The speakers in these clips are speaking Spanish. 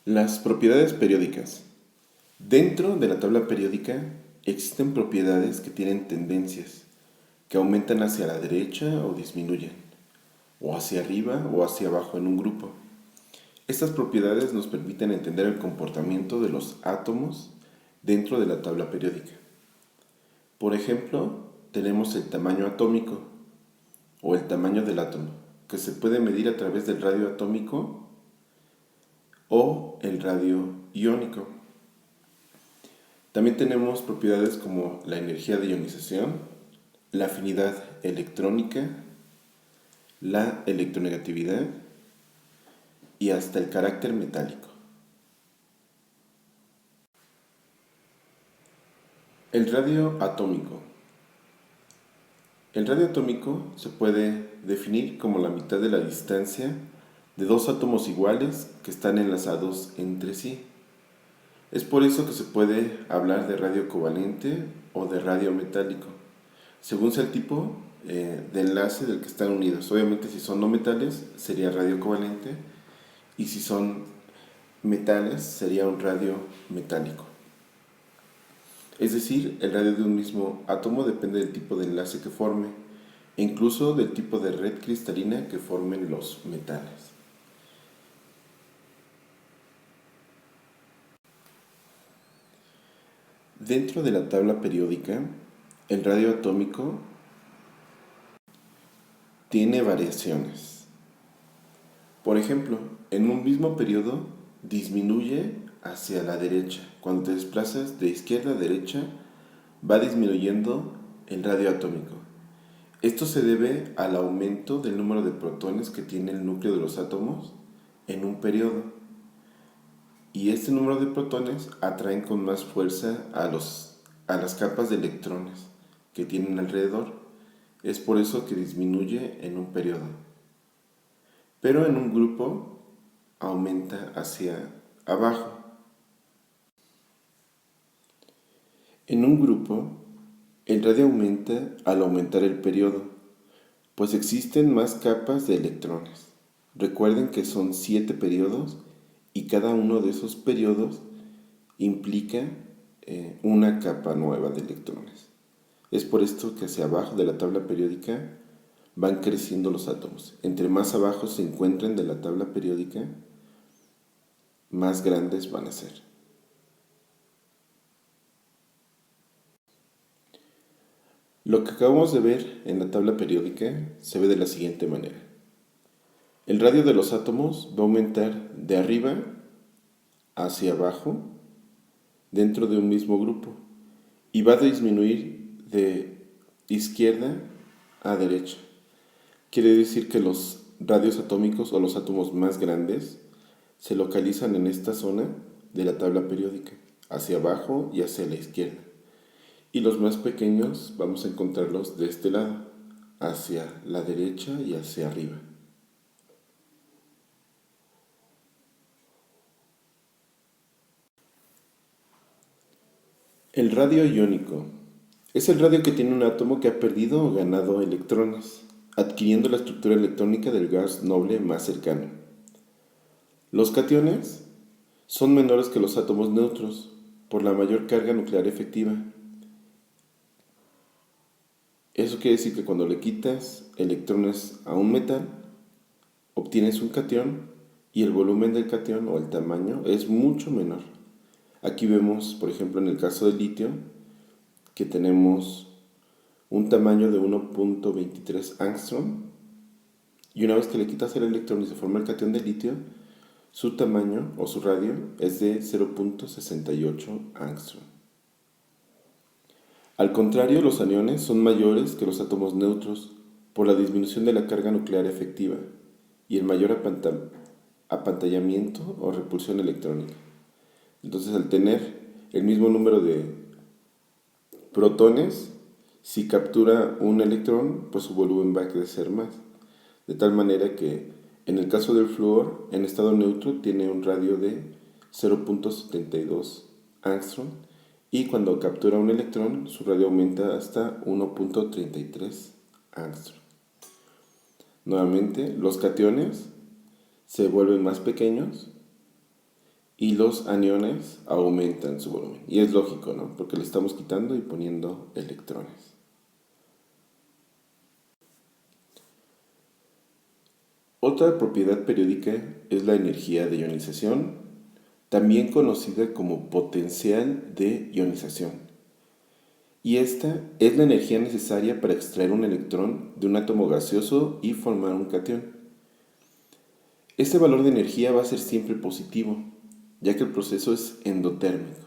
Las propiedades periódicas. Dentro de la tabla periódica existen propiedades que tienen tendencias, que aumentan hacia la derecha o disminuyen, o hacia arriba o hacia abajo en un grupo. Estas propiedades nos permiten entender el comportamiento de los átomos dentro de la tabla periódica. Por ejemplo, tenemos el tamaño atómico o el tamaño del átomo, que se puede medir a través del radio atómico o el radio iónico. También tenemos propiedades como la energía de ionización, la afinidad electrónica, la electronegatividad y hasta el carácter metálico. El radio atómico. El radio atómico se puede definir como la mitad de la distancia de dos átomos iguales que están enlazados entre sí. Es por eso que se puede hablar de radio covalente o de radio metálico, según sea el tipo de enlace del que están unidos. Obviamente si son no metales sería radio covalente y si son metales sería un radio metálico. Es decir, el radio de un mismo átomo depende del tipo de enlace que forme e incluso del tipo de red cristalina que formen los metales. Dentro de la tabla periódica, el radio atómico tiene variaciones. Por ejemplo, en un mismo periodo disminuye hacia la derecha. Cuando te desplazas de izquierda a derecha, va disminuyendo el radio atómico. Esto se debe al aumento del número de protones que tiene el núcleo de los átomos en un periodo. Y este número de protones atraen con más fuerza a las capas de electrones que tienen alrededor. Es por eso que disminuye en un periodo. Pero en un grupo aumenta hacia abajo. En un grupo, el radio aumenta al aumentar el periodo, pues existen más capas de electrones. Recuerden que son 7 periodos y cada uno de esos periodos implica una capa nueva de electrones. Es por esto que hacia abajo de la tabla periódica van creciendo los átomos. Entre más abajo se encuentren de la tabla periódica, más grandes van a ser. Lo que acabamos de ver en la tabla periódica se ve de la siguiente manera. El radio de los átomos va a aumentar de arriba hacia abajo dentro de un mismo grupo y va a disminuir de izquierda a derecha. Quiere decir que los radios atómicos o los átomos más grandes se localizan en esta zona de la tabla periódica, hacia abajo y hacia la izquierda. Y los más pequeños vamos a encontrarlos de este lado, hacia la derecha y hacia arriba. El radio iónico es el radio que tiene un átomo que ha perdido o ganado electrones, adquiriendo la estructura electrónica del gas noble más cercano. Los cationes son menores que los átomos neutros por la mayor carga nuclear efectiva. Eso quiere decir que cuando le quitas electrones a un metal, obtienes un catión y el volumen del catión o el tamaño es mucho menor. Aquí vemos, por ejemplo, en el caso del litio, que tenemos un tamaño de 1.23 angstrom y una vez que le quitas el electrón y se forma el catión de litio, su tamaño o su radio es de 0.68 angstrom. Al contrario, los aniones son mayores que los átomos neutros por la disminución de la carga nuclear efectiva y el mayor apantallamiento o repulsión electrónica. Entonces, al tener el mismo número de protones, si captura un electrón, pues su volumen va a crecer más. De tal manera que en el caso del flúor, en estado neutro, tiene un radio de 0.72 angstrom y cuando captura un electrón, su radio aumenta hasta 1.33 angstrom. Nuevamente, los cationes se vuelven más pequeños y los aniones aumentan su volumen. Y es lógico, ¿no? Porque le estamos quitando y poniendo electrones. Otra propiedad periódica es la energía de ionización, también conocida como potencial de ionización. Y esta es la energía necesaria para extraer un electrón de un átomo gaseoso y formar un catión. Este valor de energía va a ser siempre positivo, ya que el proceso es endotérmico,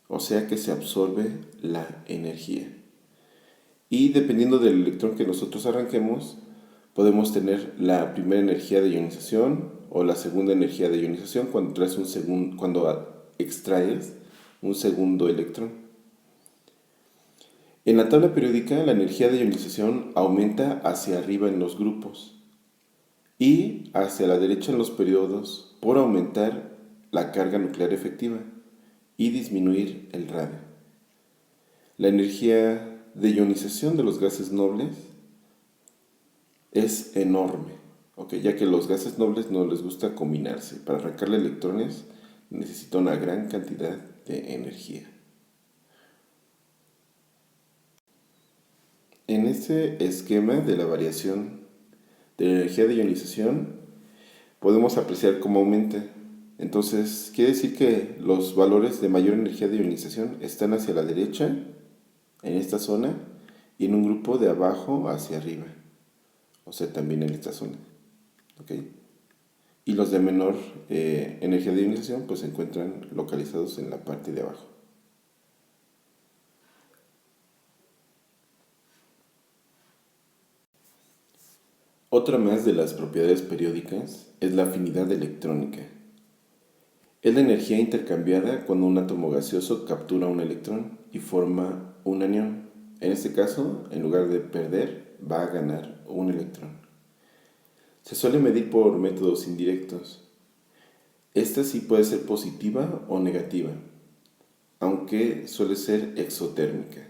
o sea que se absorbe la energía. Y dependiendo del electrón que nosotros arranquemos, podemos tener la primera energía de ionización o la segunda energía de ionización cuando extraes un segundo electrón. En la tabla periódica, la energía de ionización aumenta hacia arriba en los grupos y hacia la derecha en los periodos por aumentar la carga nuclear efectiva y disminuir el radio. La energía de ionización de los gases nobles es enorme, ya que los gases nobles no les gusta combinarse. Para arrancarle electrones necesita una gran cantidad de energía. En este esquema de la variación de la energía de ionización podemos apreciar cómo aumenta. Entonces, quiere decir que los valores de mayor energía de ionización están hacia la derecha, en esta zona, y en un grupo de abajo hacia arriba, o sea, también en esta zona. Y los de menor energía de ionización pues se encuentran localizados en la parte de abajo. Otra más de las propiedades periódicas es la afinidad electrónica. Es la energía intercambiada cuando un átomo gaseoso captura un electrón y forma un anión. En este caso, en lugar de perder, va a ganar un electrón. Se suele medir por métodos indirectos. Esta sí puede ser positiva o negativa, aunque suele ser exotérmica.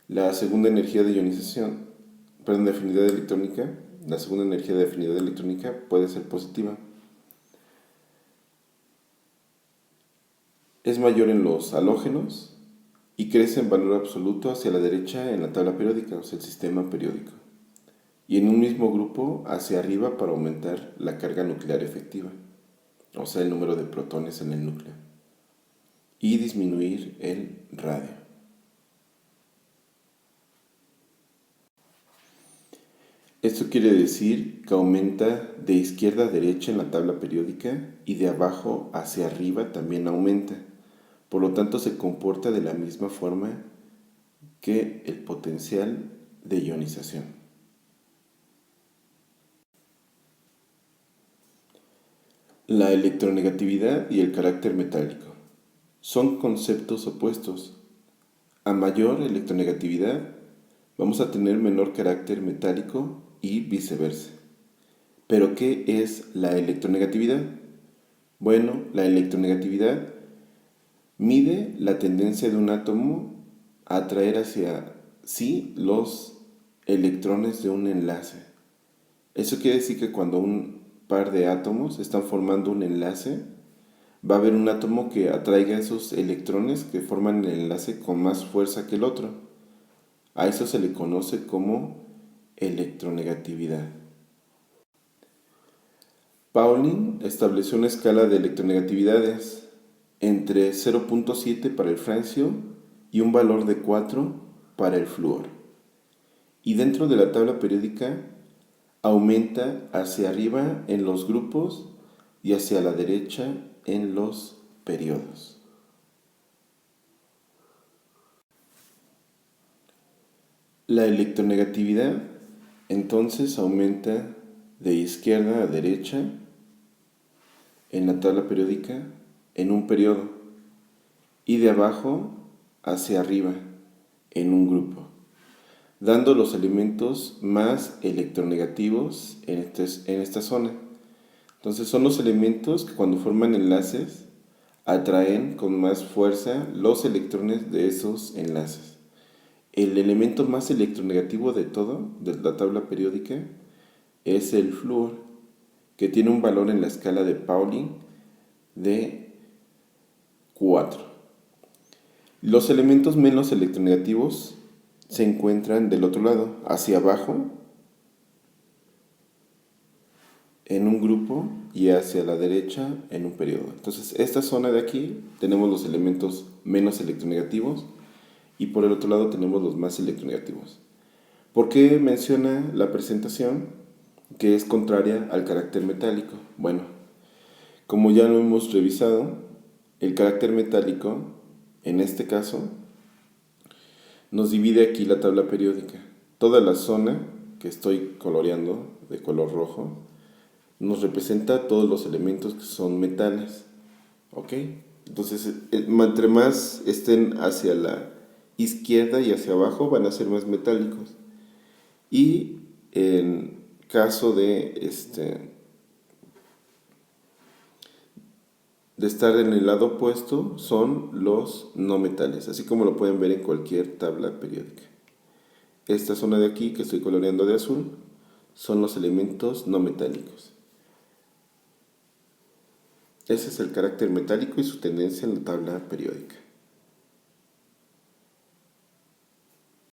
La segunda energía de ionización, de afinidad electrónica, la segunda energía de afinidad electrónica puede ser positiva. Es mayor en los halógenos y crece en valor absoluto hacia la derecha en la tabla periódica, o sea, el sistema periódico. Y en un mismo grupo hacia arriba para aumentar la carga nuclear efectiva, o sea, el número de protones en el núcleo, y disminuir el radio. Esto quiere decir que aumenta de izquierda a derecha en la tabla periódica y de abajo hacia arriba también aumenta. Por lo tanto, se comporta de la misma forma que el potencial de ionización. La electronegatividad y el carácter metálico son conceptos opuestos. A mayor electronegatividad, vamos a tener menor carácter metálico y viceversa. ¿Pero qué es la electronegatividad? Bueno, la electronegatividad mide la tendencia de un átomo a atraer hacia sí los electrones de un enlace. Eso quiere decir que cuando un par de átomos están formando un enlace, va a haber un átomo que atraiga esos electrones que forman el enlace con más fuerza que el otro. A eso se le conoce como electronegatividad. Pauling estableció una escala de electronegatividades entre 0.7 para el francio y un valor de 4 para el flúor. Y dentro de la tabla periódica aumenta hacia arriba en los grupos y hacia la derecha en los periodos. La electronegatividad entonces aumenta de izquierda a derecha en la tabla periódica en un periodo y de abajo hacia arriba en un grupo, dando los elementos más electronegativos en esta zona. Entonces son los elementos que cuando forman enlaces atraen con más fuerza los electrones de esos enlaces. El elemento más electronegativo de todo, de la tabla periódica, es el flúor. que tiene un valor en la escala de Pauling de 4. Los elementos menos electronegativos se encuentran del otro lado, hacia abajo, en un grupo, y hacia la derecha en un periodo. Entonces, esta zona de aquí tenemos los elementos menos electronegativos y por el otro lado tenemos los más electronegativos. ¿Por qué menciona la presentación que es contraria al carácter metálico? Bueno, como ya lo hemos revisado, el carácter metálico, en este caso, nos divide aquí la tabla periódica. Toda la zona que estoy coloreando de color rojo nos representa todos los elementos que son metales. ¿Ok? Entonces, entre más estén hacia la izquierda y hacia abajo, van a ser más metálicos. Y en caso de estar en el lado opuesto, son los no metales, así como lo pueden ver en cualquier tabla periódica. Esta zona de aquí que estoy coloreando de azul son los elementos no metálicos. Ese es el carácter metálico y su tendencia en la tabla periódica.